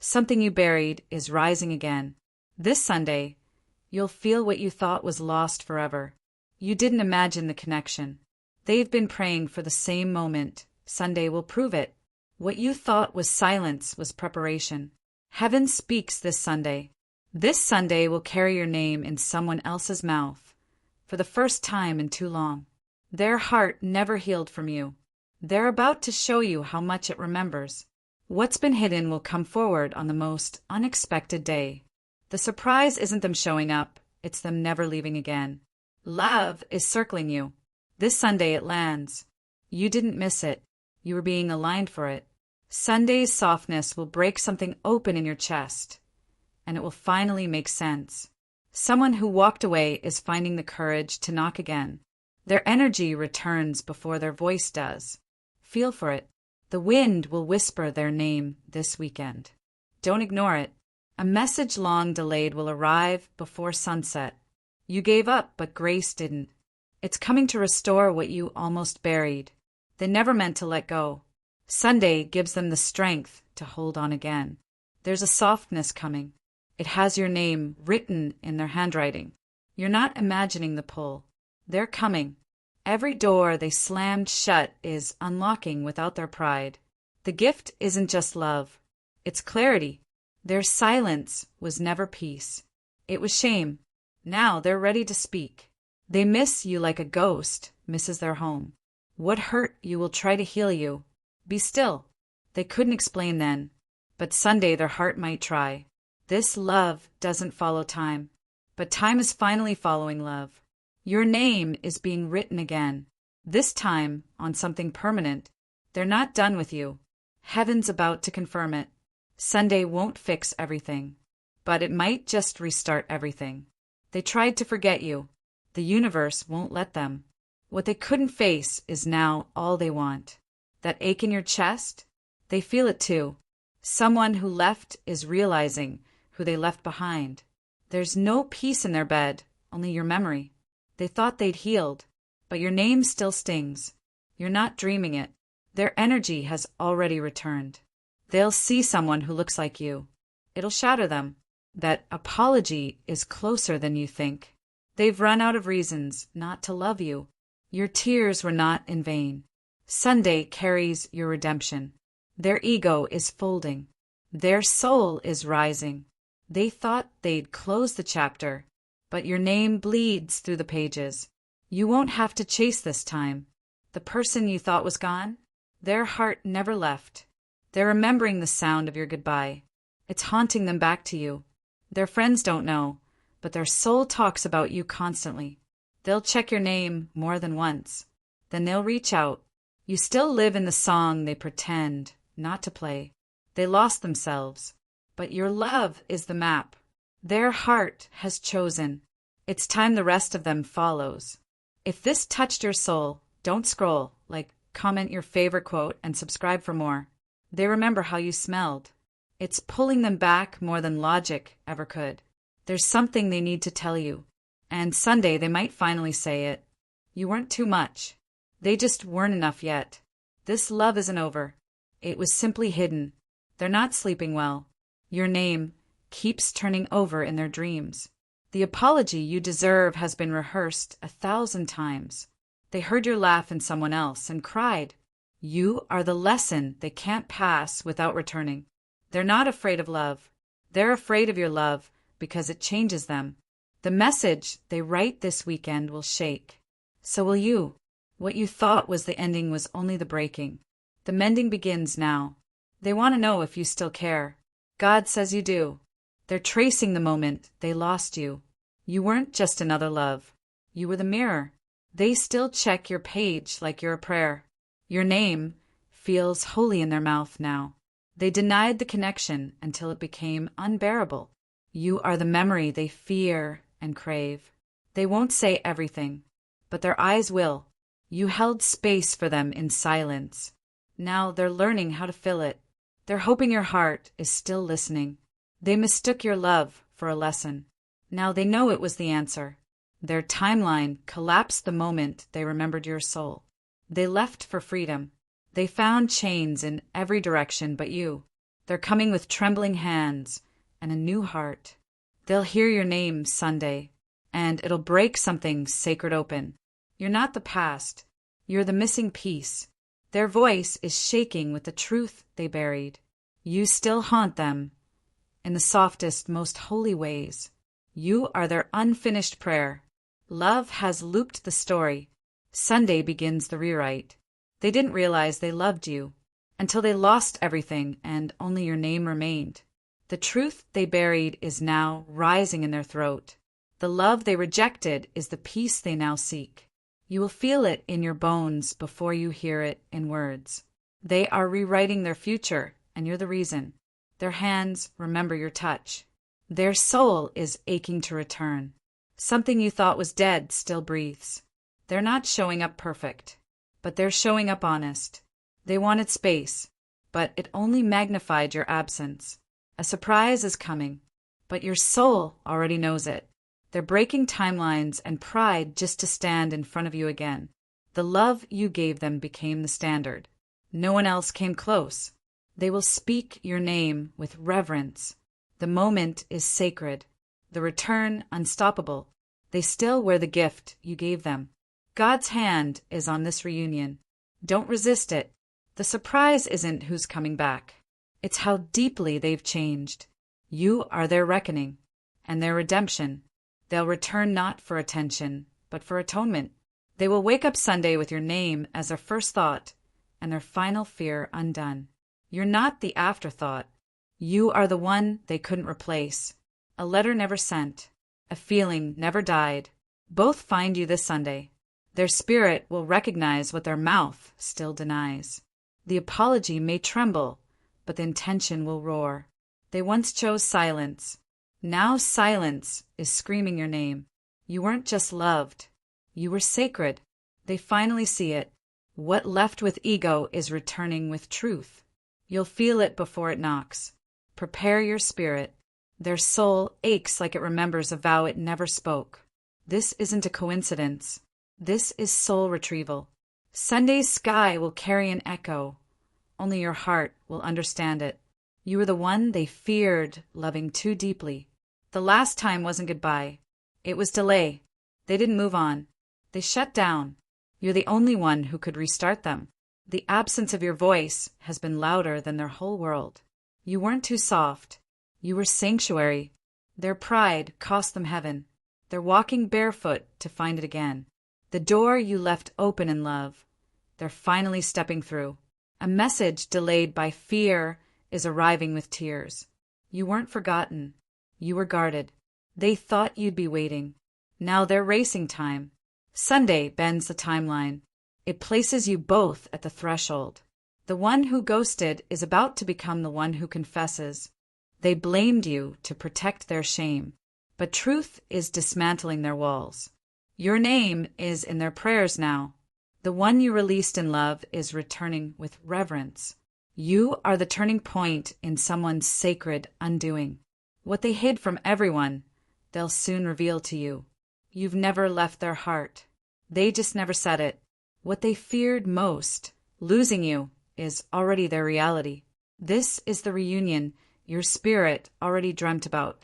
Something you buried is rising again. This Sunday, you'll feel what you thought was lost forever. You didn't imagine the connection. They've been praying for the same moment. Sunday will prove it. What you thought was silence was preparation. Heaven speaks this Sunday. This Sunday will carry your name in someone else's mouth, for the first time in too long. Their heart never healed from you. They're about to show you how much it remembers. What's been hidden will come forward on the most unexpected day. The surprise isn't them showing up, it's them never leaving again. Love is circling you. This Sunday it lands. You didn't miss it. You were being aligned for it. Sunday's softness will break something open in your chest, and it will finally make sense. Someone who walked away is finding the courage to knock again. Their energy returns before their voice does. Feel for it. The wind will whisper their name this weekend. Don't ignore it. A message long delayed will arrive before sunset. You gave up, but grace didn't. It's coming to restore what you almost buried. They never meant to let go. Sunday gives them the strength to hold on again. There's a softness coming. It has your name written in their handwriting. You're not imagining the pull. They're coming. Every door they slammed shut is unlocking without their pride. The gift isn't just love. It's clarity. Their silence was never peace. It was shame. Now they're ready to speak. They miss you like a ghost misses their home. What hurt you will try to heal you. Be still. They couldn't explain then, but Sunday their heart might try. This love doesn't follow time, but time is finally following love. Your name is being written again, this time on something permanent. They're not done with you. Heaven's about to confirm it. Sunday won't fix everything, but it might just restart everything. They tried to forget you. The universe won't let them. What they couldn't face is now all they want. That ache in your chest? They feel it too. Someone who left is realizing who they left behind. There's no peace in their bed, only your memory. They thought they'd healed, but your name still stings. You're not dreaming it. Their energy has already returned. They'll see someone who looks like you. It'll shatter them. That apology is closer than you think. They've run out of reasons not to love you. Your tears were not in vain. Sunday carries your redemption. Their ego is folding. Their soul is rising. They thought they'd close the chapter, but your name bleeds through the pages. You won't have to chase this time. The person you thought was gone, their heart never left. They're remembering the sound of your goodbye. It's haunting them back to you. Their friends don't know, but their soul talks about you constantly. They'll check your name more than once. Then they'll reach out. You still live in the song they pretend not to play. They lost themselves. But your love is the map. Their heart has chosen. It's time the rest of them follows. If this touched your soul, don't scroll, comment your favorite quote and subscribe for more. They remember how you smelled. It's pulling them back more than logic ever could. There's something they need to tell you. And Sunday they might finally say it. You weren't too much. They just weren't enough yet. This love isn't over. It was simply hidden. They're not sleeping well. Your name keeps turning over in their dreams. The apology you deserve has been rehearsed 1,000 times. They heard your laugh in someone else and cried. You are the lesson they can't pass without returning. They're not afraid of love. They're afraid of your love because it changes them. The message they write this weekend will shake. So will you. What you thought was the ending was only the breaking. The mending begins now. They want to know if you still care. God says you do. They're tracing the moment they lost you. You weren't just another love. You were the mirror. They still check your page like you're a prayer. Your name feels holy in their mouth now. They denied the connection until it became unbearable. You are the memory they fear and crave. They won't say everything, but their eyes will. You held space for them in silence. Now they're learning how to fill it. They're hoping your heart is still listening. They mistook your love for a lesson. Now they know it was the answer. Their timeline collapsed the moment they remembered your soul. They left for freedom. They found chains in every direction but you. They're coming with trembling hands and a new heart. They'll hear your name Sunday, and it'll break something sacred open. You're not the past. You're the missing piece. Their voice is shaking with the truth they buried. You still haunt them in the softest, most holy ways. You are their unfinished prayer. Love has looped the story. Sunday begins the rewrite. They didn't realize they loved you until they lost everything and only your name remained. The truth they buried is now rising in their throat. The love they rejected is the peace they now seek. You will feel it in your bones before you hear it in words. They are rewriting their future, and you're the reason. Their hands remember your touch. Their soul is aching to return. Something you thought was dead still breathes. They're not showing up perfect, but they're showing up honest. They wanted space, but it only magnified your absence. A surprise is coming, but your soul already knows it. They're breaking timelines and pride just to stand in front of you again. The love you gave them became the standard. No one else came close. They will speak your name with reverence. The moment is sacred. The return unstoppable. They still wear the gift you gave them. God's hand is on this reunion. Don't resist it. The surprise isn't who's coming back. It's how deeply they've changed. You are their reckoning and their redemption. They'll return not for attention, but for atonement. They will wake up Sunday with your name as their first thought and their final fear undone. You're not the afterthought. You are the one they couldn't replace. A letter never sent. A feeling never died. Both find you this Sunday. Their spirit will recognize what their mouth still denies. The apology may tremble, but the intention will roar. They once chose silence. Now silence is screaming your name. You weren't just loved. You were sacred. They finally see it. What left with ego is returning with truth. You'll feel it before it knocks. Prepare your spirit. Their soul aches like it remembers a vow it never spoke. This isn't a coincidence. This is soul retrieval. Sunday's sky will carry an echo. Only your heart will understand it. You were the one they feared loving too deeply. The last time wasn't goodbye. It was delay. They didn't move on. They shut down. You're the only one who could restart them. The absence of your voice has been louder than their whole world. You weren't too soft. You were sanctuary. Their pride cost them heaven. They're walking barefoot to find it again. The door you left open in love, they're finally stepping through. A message delayed by fear is arriving with tears. You weren't forgotten. You were guarded. They thought you'd be waiting. Now they're racing time. Sunday bends the timeline. It places you both at the threshold. The one who ghosted is about to become the one who confesses. They blamed you to protect their shame, but truth is dismantling their walls. Your name is in their prayers now. The one you released in love is returning with reverence. You are the turning point in someone's sacred undoing. What they hid from everyone, they'll soon reveal to you. You've never left their heart. They just never said it. What they feared most, losing you, is already their reality. This is the reunion your spirit already dreamt about.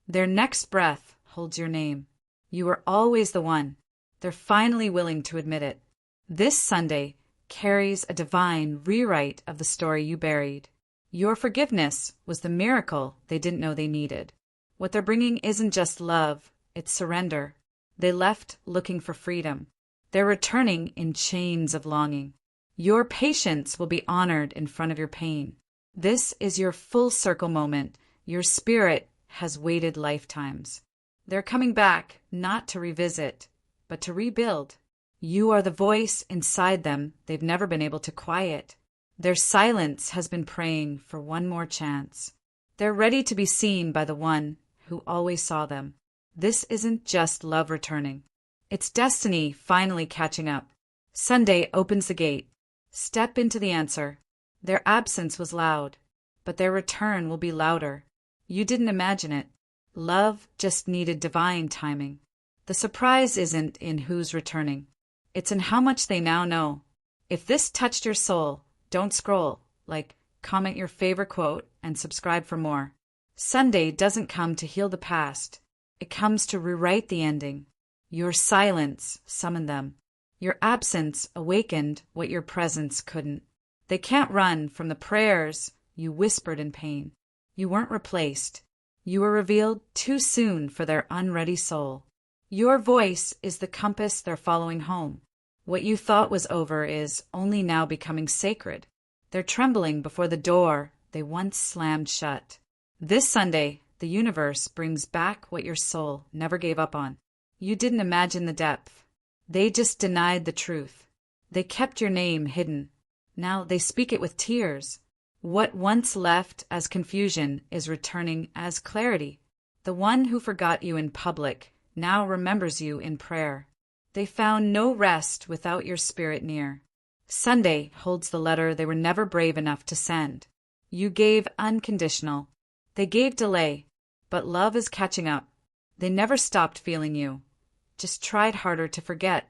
Their next breath holds your name. You were always the one. They're finally willing to admit it. This Sunday carries a divine rewrite of the story you buried. Your forgiveness was the miracle they didn't know they needed. What they're bringing isn't just love, it's surrender. They left looking for freedom. They're returning in chains of longing. Your patience will be honored in front of your pain. This is your full circle moment. Your spirit has waited lifetimes. They're coming back, not to revisit, but to rebuild. You are the voice inside them they've never been able to quiet. Their silence has been praying for one more chance. They're ready to be seen by the one who always saw them. This isn't just love returning. It's destiny finally catching up. Sunday opens the gate. Step into the answer. Their absence was loud, but their return will be louder. You didn't imagine it. Love just needed divine timing. The surprise isn't in who's returning. It's in how much they now know. If this touched your soul, don't scroll. comment your favorite quote, and subscribe for more. Sunday doesn't come to heal the past. It comes to rewrite the ending. Your silence summoned them. Your absence awakened what your presence couldn't. They can't run from the prayers you whispered in pain. You weren't replaced. You were revealed too soon for their unready soul. Your voice is the compass they're following home. What you thought was over is only now becoming sacred. They're trembling before the door they once slammed shut. This Sunday, the universe brings back what your soul never gave up on. You didn't imagine the depth. They just denied the truth. They kept your name hidden. Now they speak it with tears. What once left as confusion is returning as clarity. The one who forgot you in public now remembers you in prayer. They found no rest without your spirit near. Sunday holds the letter they were never brave enough to send. You gave unconditional. They gave delay, but love is catching up. They never stopped feeling you, just tried harder to forget.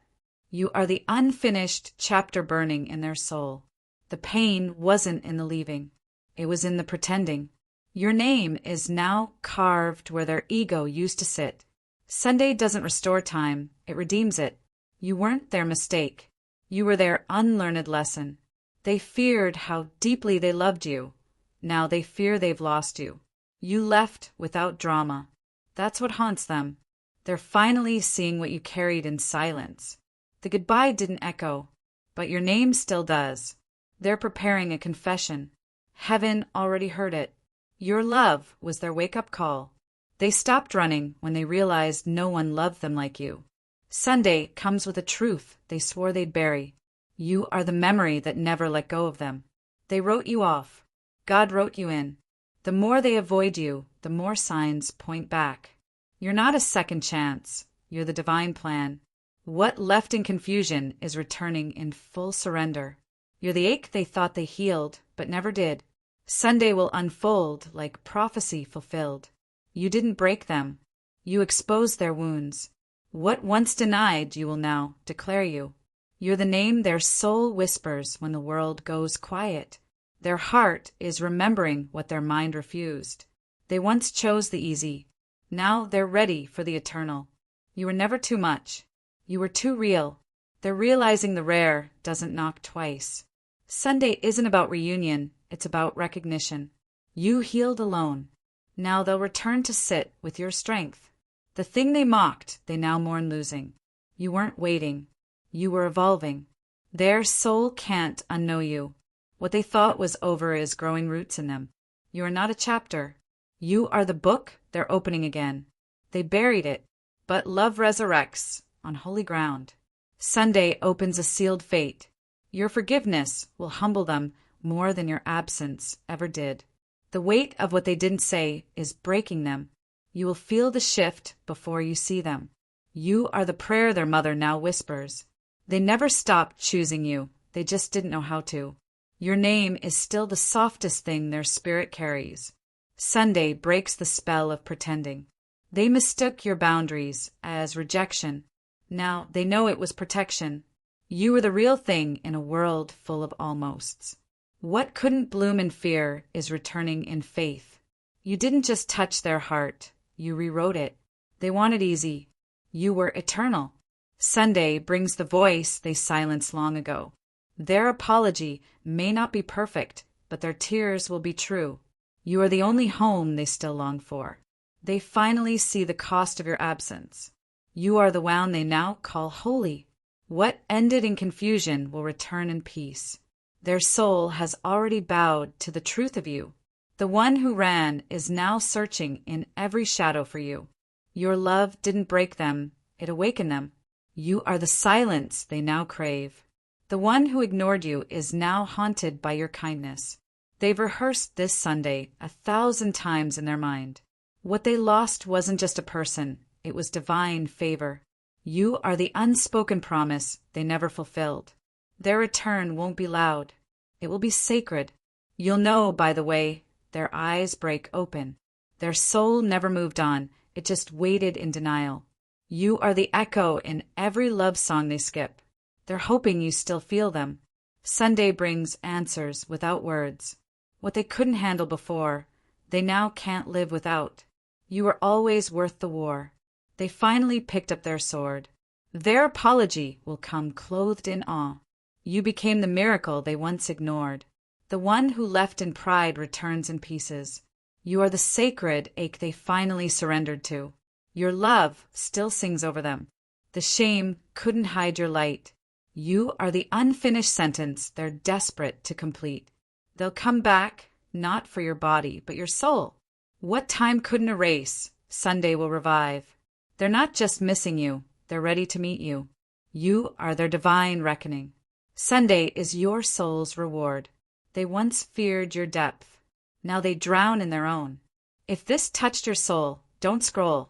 You are the unfinished chapter burning in their soul. The pain wasn't in the leaving. It was in the pretending. Your name is now carved where their ego used to sit. Sunday doesn't restore time, it redeems it. You weren't their mistake. You were their unlearned lesson. They feared how deeply they loved you. Now they fear they've lost you. You left without drama. That's what haunts them. They're finally seeing what you carried in silence. The goodbye didn't echo, but your name still does. They're preparing a confession. Heaven already heard it. Your love was their wake-up call. They stopped running when they realized no one loved them like you. Sunday comes with a truth they swore they'd bury. You are the memory that never let go of them. They wrote you off. God wrote you in. The more they avoid you, the more signs point back. You're not a second chance. You're the divine plan. What left in confusion is returning in full surrender. You're the ache they thought they healed, but never did. Sunday will unfold like prophecy fulfilled. You didn't break them. You exposed their wounds. What once denied you will now declare you. You're the name their soul whispers when the world goes quiet. Their heart is remembering what their mind refused. They once chose the easy. Now they're ready for the eternal. You were never too much. You were too real. They're realizing the rare doesn't knock twice. Sunday isn't about reunion, it's about recognition. You healed alone. Now they'll return to sit with your strength. The thing they mocked, they now mourn losing. You weren't waiting. You were evolving. Their soul can't unknow you. What they thought was over is growing roots in them. You are not a chapter. You are the book they're opening again. They buried it, but love resurrects on holy ground. Sunday opens a sealed fate. Your forgiveness will humble them more than your absence ever did. The weight of what they didn't say is breaking them. You will feel the shift before you see them. You are the prayer their mother now whispers. They never stopped choosing you. They just didn't know how to. Your name is still the softest thing their spirit carries. Sunday breaks the spell of pretending. They mistook your boundaries as rejection. Now they know it was protection. You were the real thing in a world full of almosts. What couldn't bloom in fear is returning in faith. You didn't just touch their heart, you rewrote it. They wanted easy. You were eternal. Sunday brings the voice they silenced long ago. Their apology may not be perfect, but their tears will be true. You are the only home they still long for. They finally see the cost of your absence. You are the one they now call holy. What ended in confusion will return in peace. Their soul has already bowed to the truth of you. The one who ran is now searching in every shadow for you. Your love didn't break them, it awakened them. You are the silence they now crave. The one who ignored you is now haunted by your kindness. They've rehearsed this Sunday 1,000 times in their mind. What they lost wasn't just a person, it was divine favor. You are the unspoken promise they never fulfilled. Their return won't be loud. It will be sacred. You'll know, by the way, their eyes break open. Their soul never moved on. It just waited in denial. You are the echo in every love song they skip. They're hoping you still feel them. Sunday brings answers without words. What they couldn't handle before, they now can't live without. You were always worth the war. They finally picked up their sword. Their apology will come clothed in awe. You became the miracle they once ignored. The one who left in pride returns in pieces. You are the sacred ache they finally surrendered to. Your love still sings over them. The shame couldn't hide your light. You are the unfinished sentence they're desperate to complete. They'll come back, not for your body, but your soul. What time couldn't erase, Sunday will revive. They're not just missing you, they're ready to meet you. You are their divine reckoning. Sunday is your soul's reward. They once feared your depth. Now they drown in their own. If this touched your soul, don't scroll,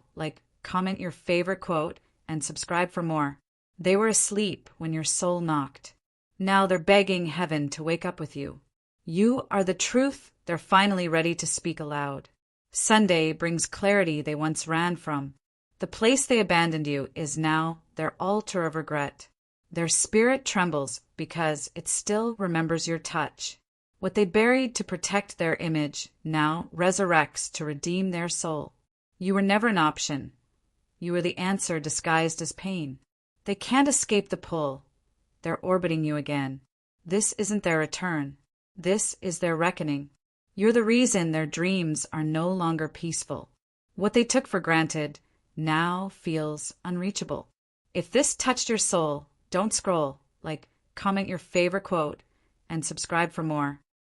comment your favorite quote, and subscribe for more. They were asleep when your soul knocked. Now they're begging heaven to wake up with you. You are the truth they're finally ready to speak aloud. Sunday brings clarity they once ran from. The place they abandoned you is now their altar of regret. Their spirit trembles because it still remembers your touch. What they buried to protect their image now resurrects to redeem their soul. You were never an option. You were the answer disguised as pain. They can't escape the pull. They're orbiting you again. This isn't their return. This is their reckoning. You're the reason their dreams are no longer peaceful. What they took for granted now feels unreachable. If this touched your soul, don't scroll, comment your favorite quote, and subscribe for more.